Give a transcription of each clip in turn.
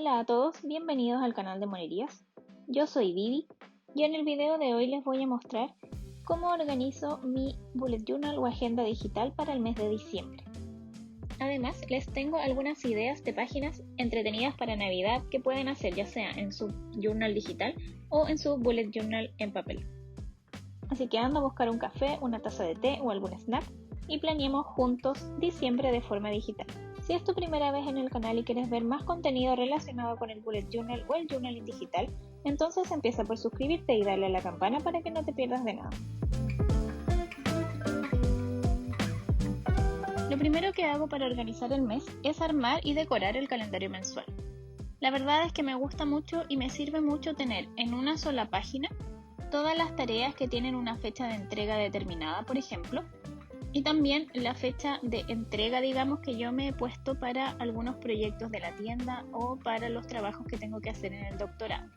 Hola a todos, bienvenidos al canal de Monerías. Yo soy Vivi y en el video de hoy les voy a mostrar cómo organizo mi bullet journal o agenda digital para el mes de diciembre. Además, les tengo algunas ideas de páginas entretenidas para Navidad que pueden hacer ya sea en su journal digital o en su bullet journal en papel. Así que anda a buscar un café, una taza de té o algún snack y planeemos juntos diciembre de forma digital. Si es tu primera vez en el canal y quieres ver más contenido relacionado con el bullet journal o el journaling digital, entonces empieza por suscribirte y darle a la campana para que no te pierdas de nada. Lo primero que hago para organizar el mes es armar y decorar el calendario mensual. La verdad es que me gusta mucho y me sirve mucho tener en una sola página todas las tareas que tienen una fecha de entrega determinada, por ejemplo, y también la fecha de entrega, digamos, que yo me he puesto para algunos proyectos de la tienda o para los trabajos que tengo que hacer en el doctorado.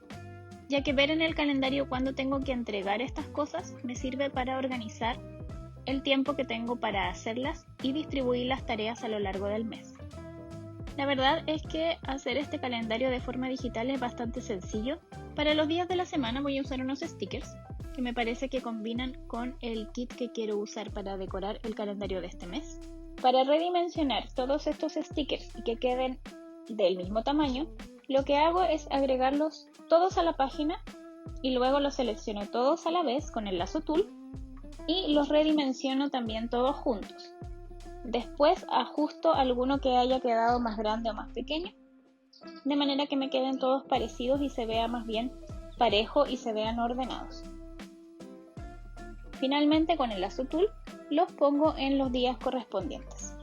Ya que ver en el calendario cuándo tengo que entregar estas cosas me sirve para organizar el tiempo que tengo para hacerlas y distribuir las tareas a lo largo del mes. La verdad es que hacer este calendario de forma digital es bastante sencillo. Para los días de la semana voy a usar unos stickers que me parece que combinan con el kit que quiero usar para decorar el calendario de este mes. Para redimensionar todos estos stickers y que queden del mismo tamaño, lo que hago es agregarlos todos a la página y luego los selecciono todos a la vez con el lazo tool y los redimensiono también todos juntos. Después ajusto alguno que haya quedado más grande o más pequeño, de manera que me queden todos parecidos y se vea más bien parejo y se vean ordenados. Finalmente, con el lazo tool los pongo en los días correspondientes.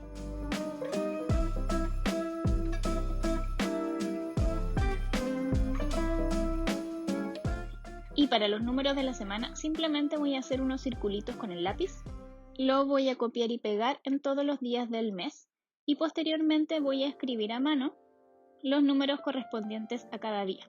Y para los números de la semana simplemente voy a hacer unos circulitos con el lápiz, lo voy a copiar y pegar en todos los días del mes y posteriormente voy a escribir a mano los números correspondientes a cada día.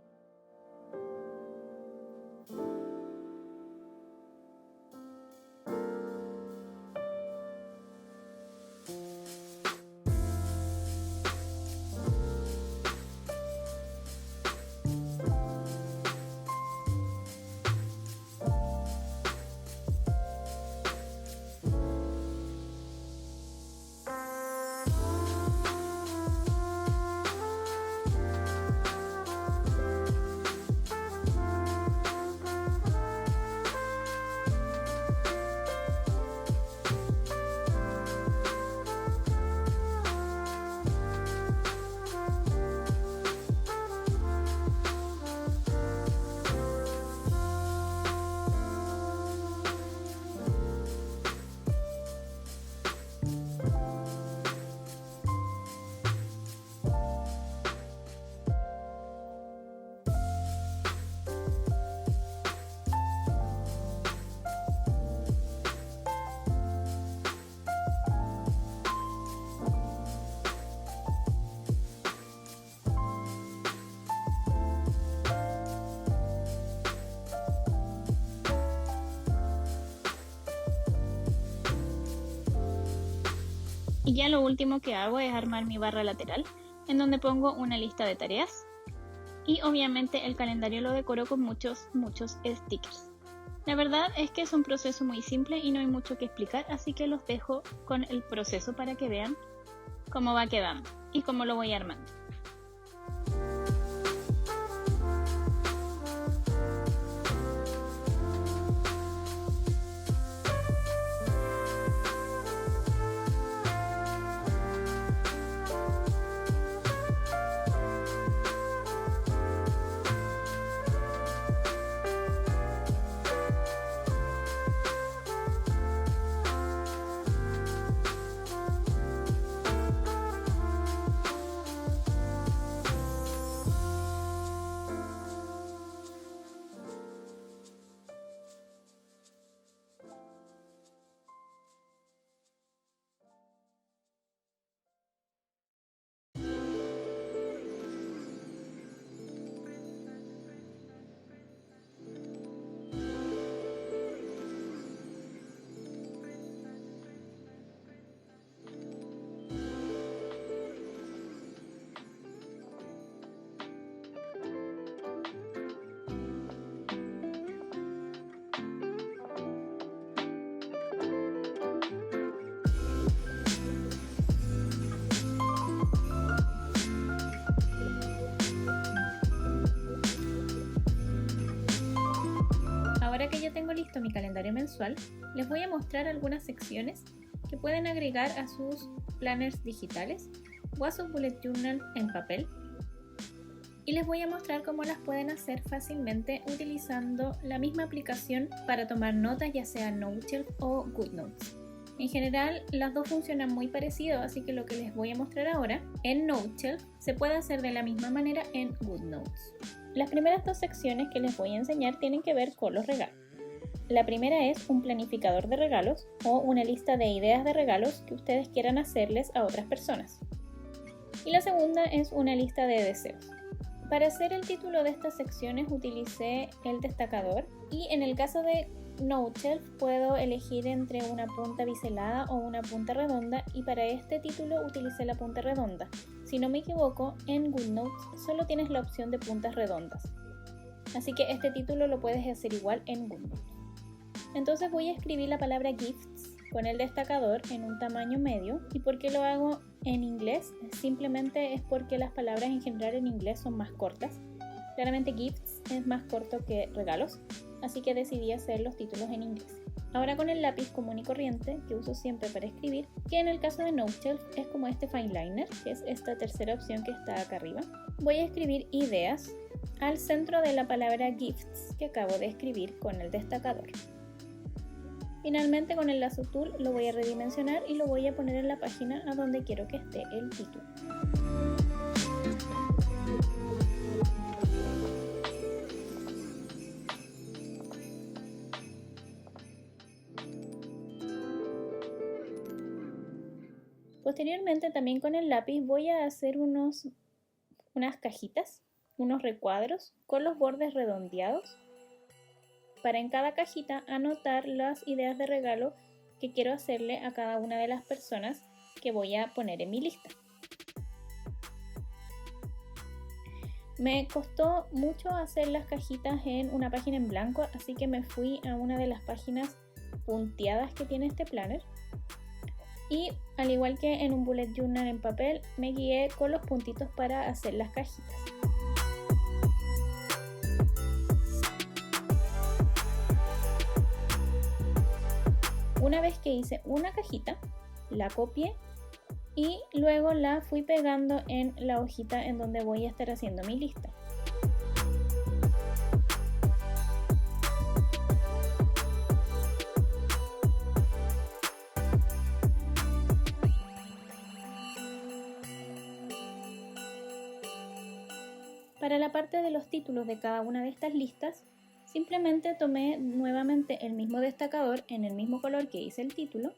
Y ya lo último que hago es armar mi barra lateral, en donde pongo una lista de tareas y obviamente el calendario lo decoro con muchos stickers. La verdad es que es un proceso muy simple y no hay mucho que explicar, así que los dejo con el proceso para que vean cómo va quedando y cómo lo voy armando. esto a mi calendario mensual, les voy a mostrar algunas secciones que pueden agregar a sus planners digitales o a sus bullet journal en papel. Y les voy a mostrar cómo las pueden hacer fácilmente utilizando la misma aplicación para tomar notas, ya sea Noteshelf o GoodNotes. En general, las dos funcionan muy parecido, así que lo que les voy a mostrar ahora en Noteshelf se puede hacer de la misma manera en GoodNotes. Las primeras dos secciones que les voy a enseñar tienen que ver con los regalos. La primera es un planificador de regalos o una lista de ideas de regalos que ustedes quieran hacerles a otras personas. Y la segunda es una lista de deseos. Para hacer el título de estas secciones utilicé el destacador y en el caso de Noteshelf puedo elegir entre una punta biselada o una punta redonda y para este título utilicé la punta redonda. Si no me equivoco, en GoodNotes solo tienes la opción de puntas redondas. Así que este título lo puedes hacer igual en GoodNotes. Entonces voy a escribir la palabra gifts con el destacador en un tamaño medio. ¿Y por qué lo hago en inglés? Simplemente es porque las palabras en general en inglés son más cortas. Claramente gifts es más corto que regalos, así que decidí hacer los títulos en inglés. Ahora con el lápiz común y corriente que uso siempre para escribir, que en el caso de Noteshelf es como este fineliner, que es esta tercera opción que está acá arriba, voy a escribir ideas al centro de la palabra gifts que acabo de escribir con el destacador. Finalmente con el lazo tool lo voy a redimensionar y lo voy a poner en la página a donde quiero que esté el título. Posteriormente también con el lápiz voy a hacer unas cajitas, unos recuadros con los bordes redondeados para en cada cajita anotar las ideas de regalo que quiero hacerle a cada una de las personas que voy a poner en mi lista. Me costó mucho hacer las cajitas en una página en blanco, así que me fui a una de las páginas punteadas que tiene este planner. Y al igual que en un bullet journal en papel, me guié con los puntitos para hacer las cajitas. Una vez que hice una cajita, la copié y luego la fui pegando en la hojita en donde voy a estar haciendo mi lista. Para la parte de los títulos de cada una de estas listas, simplemente tomé nuevamente el mismo destacador en el mismo color que hice el título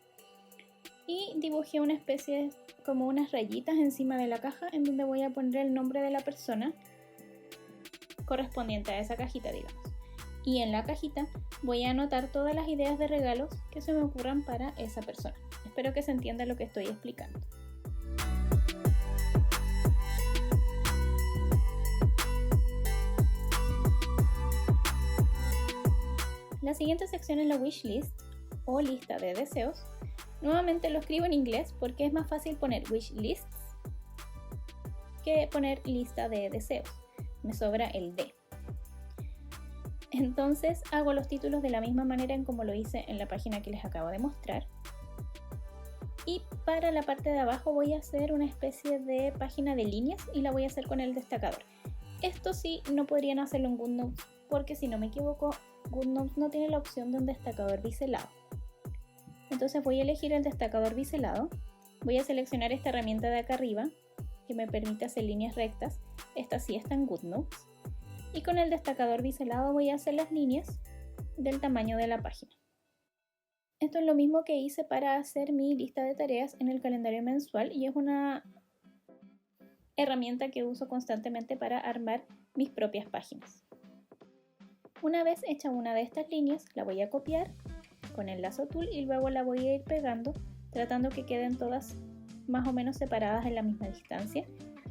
y dibujé una especie como unas rayitas encima de la caja en donde voy a poner el nombre de la persona correspondiente a esa cajita, digamos. Y en la cajita voy a anotar todas las ideas de regalos que se me ocurran para esa persona. Espero que se entienda lo que estoy explicando. La siguiente sección es la wish list o lista de deseos. Nuevamente lo escribo en inglés porque es más fácil poner wish lists que poner lista de deseos. Me sobra el D. Entonces hago los títulos de la misma manera en como lo hice en la página que les acabo de mostrar. Y para la parte de abajo voy a hacer una especie de página de líneas y la voy a hacer con el destacador. Esto sí no podrían hacerlo en GoodNotes porque si no me equivoco, GoodNotes no tiene la opción de un destacador biselado. Entonces voy a elegir el destacador biselado, voy a seleccionar esta herramienta de acá arriba que me permite hacer líneas rectas, esta sí está en GoodNotes, y con el destacador biselado voy a hacer las líneas del tamaño de la página. Esto es lo mismo que hice para hacer mi lista de tareas en el calendario mensual y es una herramienta que uso constantemente para armar mis propias páginas. Una vez hecha una de estas líneas, la voy a copiar con el lazo tool y luego la voy a ir pegando, tratando que queden todas más o menos separadas en la misma distancia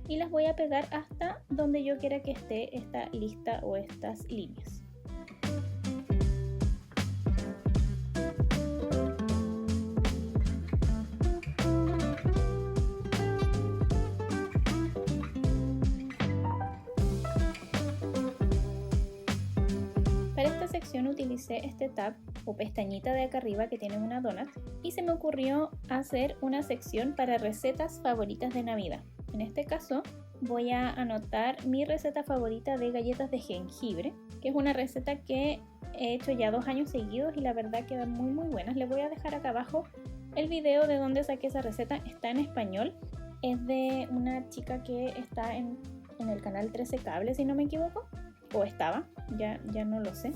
y las voy a pegar hasta donde yo quiera que esté esta lista o estas líneas. Para esta sección utilicé este tab o pestañita de acá arriba que tiene una donut y se me ocurrió hacer una sección para recetas favoritas de Navidad. En este caso voy a anotar mi receta favorita de galletas de jengibre, que es una receta que he hecho ya 2 años seguidos y la verdad quedan muy buenas. Les voy a dejar acá abajo el video de donde saqué esa receta, está en español, es de una chica que está en el canal 13 Cable si no me equivoco, o estaba, ya no lo sé.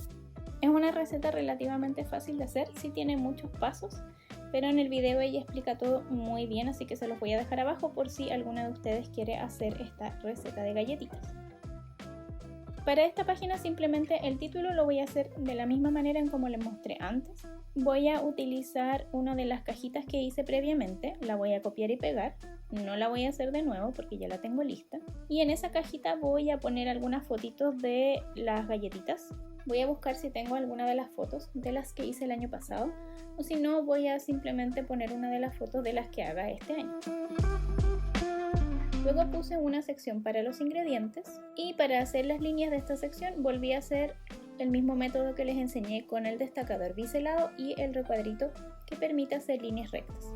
Es una receta relativamente fácil de hacer, sí tiene muchos pasos, pero en el video ella explica todo muy bien, así que se los voy a dejar abajo por si alguna de ustedes quiere hacer esta receta de galletitas. Para esta página simplemente el título lo voy a hacer de la misma manera en como les mostré antes. Voy a utilizar una de las cajitas que hice previamente, la voy a copiar y pegar. No la voy a hacer de nuevo porque ya la tengo lista. Y en esa cajita voy a poner algunas fotitos de las galletitas. Voy a buscar si tengo alguna de las fotos de las que hice el año pasado. O si no, voy a simplemente poner una de las fotos de las que haga este año. Luego puse una sección para los ingredientes. Y para hacer las líneas de esta sección volví a hacer el mismo método que les enseñé con el destacador biselado y el recuadrito que permite hacer líneas rectas.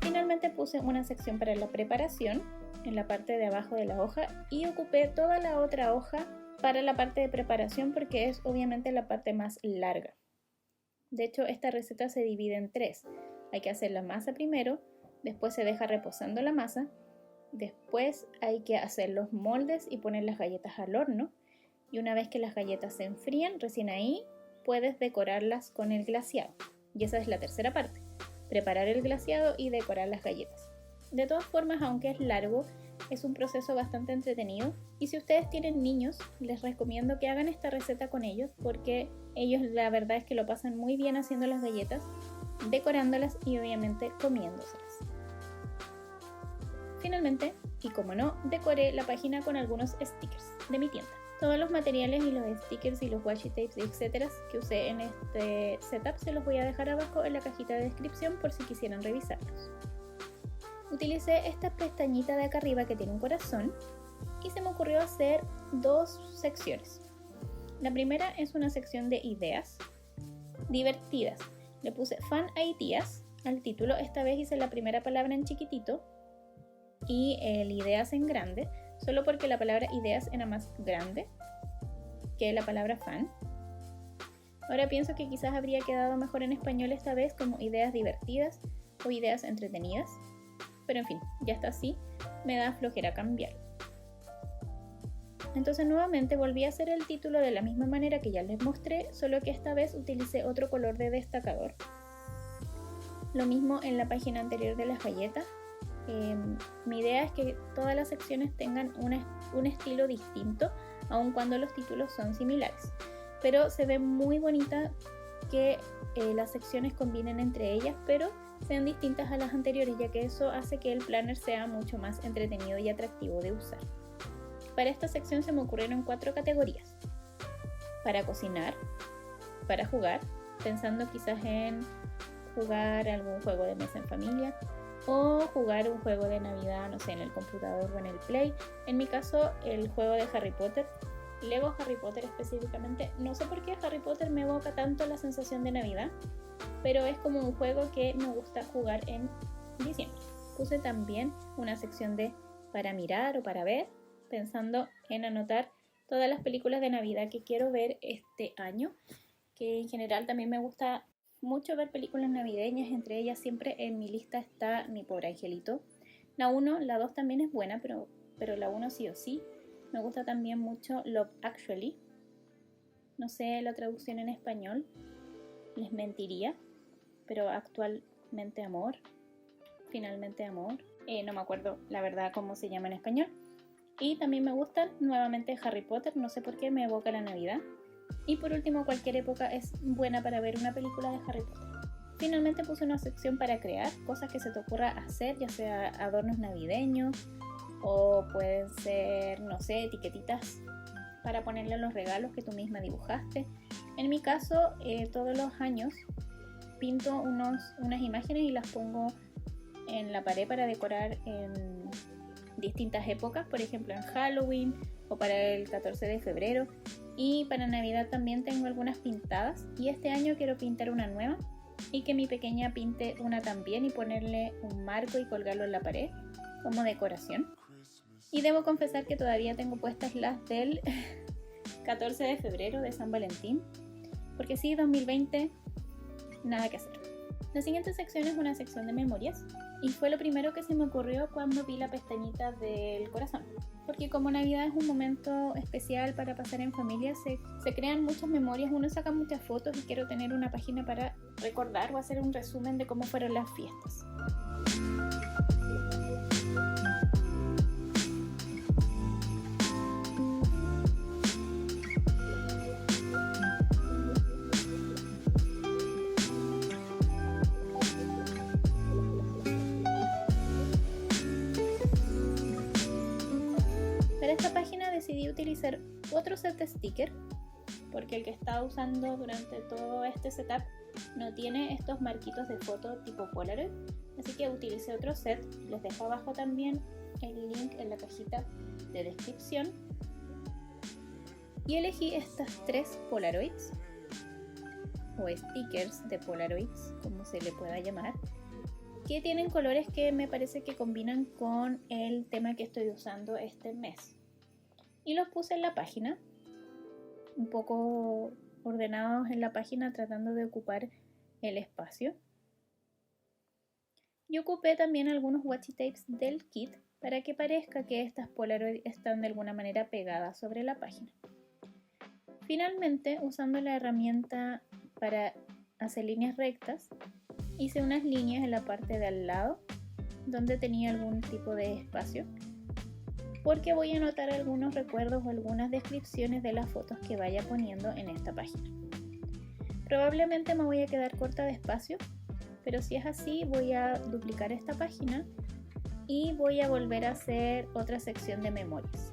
Finalmente puse una sección para la preparación en la parte de abajo de la hoja y ocupé toda la otra hoja para la parte de preparación porque es obviamente la parte más larga. De hecho, esta receta se divide en 3. Hay que hacer la masa primero, después se deja reposando la masa, después hay que hacer los moldes y poner las galletas al horno y una vez que las galletas se enfrían, recién ahí puedes decorarlas con el glaseado. Y esa es la tercera parte, preparar el glaseado y decorar las galletas. De todas formas, aunque es largo, es un proceso bastante entretenido y si ustedes tienen niños, les recomiendo que hagan esta receta con ellos porque ellos la verdad es que lo pasan muy bien haciendo las galletas, decorándolas y obviamente comiéndoselas. Finalmente, y como no, decoré la página con algunos stickers de mi tienda. Todos los materiales y los stickers y los washi tapes, etcétera, que usé en este setup se los voy a dejar abajo en la cajita de descripción por si quisieran revisarlos. Utilicé esta pestañita de acá arriba que tiene un corazón y se me ocurrió hacer 2 secciones. La primera es una sección de ideas divertidas. Le puse Fun Ideas al título, esta vez hice la primera palabra en chiquitito y el ideas en grande, solo porque la palabra ideas era más grande que la palabra fan. Ahora pienso que quizás habría quedado mejor en español esta vez como ideas divertidas o ideas entretenidas, pero en fin, ya está así, me da flojera cambiar. Entonces nuevamente volví a hacer el título de la misma manera que ya les mostré, solo que esta vez utilicé otro color de destacador. Lo mismo en la página anterior de las galletas. Mi idea es que todas las secciones tengan un estilo distinto, aun cuando los títulos son similares. Pero se ve muy bonita que las secciones combinen entre ellas, pero sean distintas a las anteriores, ya que eso hace que el planner sea mucho más entretenido y atractivo de usar. Para esta sección se me ocurrieron 4 categorías. Para cocinar, para jugar, pensando quizás en jugar algún juego de mesa en familia o jugar un juego de Navidad, no sé, en el computador o en el Play. En mi caso, el juego de Harry Potter, Lego Harry Potter específicamente. No sé por qué Harry Potter me evoca tanto la sensación de Navidad, pero es como un juego que me gusta jugar en diciembre. Puse también una sección de para mirar o para ver, pensando en anotar todas las películas de Navidad que quiero ver este año, que en general también me gusta mucho ver películas navideñas, entre ellas siempre en mi lista está Mi Pobre Angelito. La 1, la 2 también es buena, pero la 1 sí o sí. Me gusta también mucho Love Actually. No sé la traducción en español, les mentiría, pero actualmente amor, finalmente amor. No me acuerdo la verdad cómo se llama en español. Y también me gustan nuevamente Harry Potter, no sé por qué me evoca la Navidad. Y por último, cualquier época es buena para ver una película de Harry Potter. Finalmente puse una sección para crear cosas que se te ocurra hacer, ya sea adornos navideños o pueden ser, no sé, etiquetitas para ponerle a los regalos que tú misma dibujaste. En mi caso, todos los años pinto unas imágenes y las pongo en la pared para decorar en distintas épocas, por ejemplo en Halloween o para el 14 de febrero, y para Navidad también tengo algunas pintadas, y este año quiero pintar una nueva y que mi pequeña pinte una también y ponerle un marco y colgarlo en la pared como decoración. Y debo confesar que todavía tengo puestas las del 14 de febrero de San Valentín, porque sí, 2020, nada que hacer. La siguiente sección es una sección de memorias y fue lo primero que se me ocurrió cuando vi la pestañita del corazón, porque como Navidad es un momento especial para pasar en familia, se crean muchas memorias, uno saca muchas fotos y quiero tener una página para recordar o hacer un resumen de cómo fueron las fiestas. Para esta página decidí utilizar otro set de stickers porque el que estaba usando durante todo este setup no tiene estos marquitos de foto tipo Polaroid, así que utilicé otro set. Les dejo abajo también el link en la cajita de descripción. Y elegí estas 3 Polaroids o stickers de Polaroids, como se le pueda llamar, que tienen colores que me parece que combinan con el tema que estoy usando este mes. Y los puse en la página, un poco ordenados en la página, tratando de ocupar el espacio. Y ocupé también algunos washi tapes del kit para que parezca que estas Polaroid están de alguna manera pegadas sobre la página. Finalmente, usando la herramienta para hacer líneas rectas, hice unas líneas en la parte de al lado donde tenía algún tipo de espacio, porque voy a anotar algunos recuerdos o algunas descripciones de las fotos que vaya poniendo en esta página. Probablemente me voy a quedar corta de espacio, pero si es así voy a duplicar esta página y voy a volver a hacer otra sección de memorias.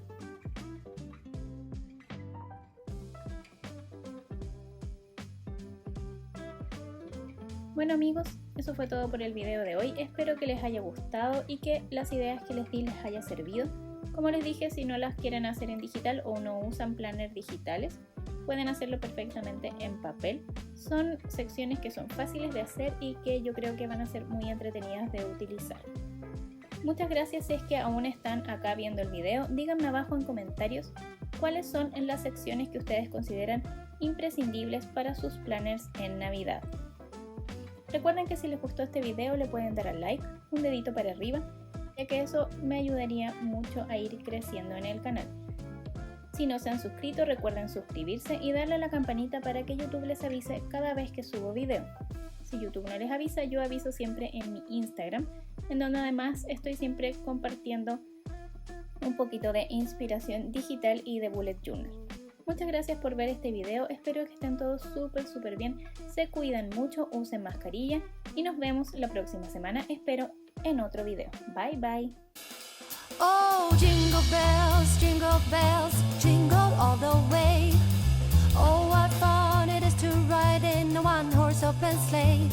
Bueno amigos, eso fue todo por el video de hoy. Espero que les haya gustado y que las ideas que les di les haya servido. Como les dije, si no las quieren hacer en digital o no usan planners digitales, pueden hacerlo perfectamente en papel. Son secciones que son fáciles de hacer y que yo creo que van a ser muy entretenidas de utilizar. Muchas gracias si es que aún están acá viendo el video. Díganme abajo en comentarios cuáles son las secciones que ustedes consideran imprescindibles para sus planners en Navidad. Recuerden que si les gustó este video le pueden dar al like, un dedito para arriba, ya que eso me ayudaría mucho a ir creciendo en el canal. Si no se han suscrito, recuerden suscribirse y darle a la campanita para que YouTube les avise cada vez que subo video. Si YouTube no les avisa, yo aviso siempre en mi Instagram, en donde además estoy siempre compartiendo un poquito de inspiración digital y de bullet journal. Muchas gracias por ver este video, espero que estén todos súper bien, se cuidan mucho, usen mascarilla y nos vemos la próxima semana, espero en otro video. Bye bye. Oh, jingle bells, jingle all the way. Oh, what fun it is to ride in a one-horse open sleigh.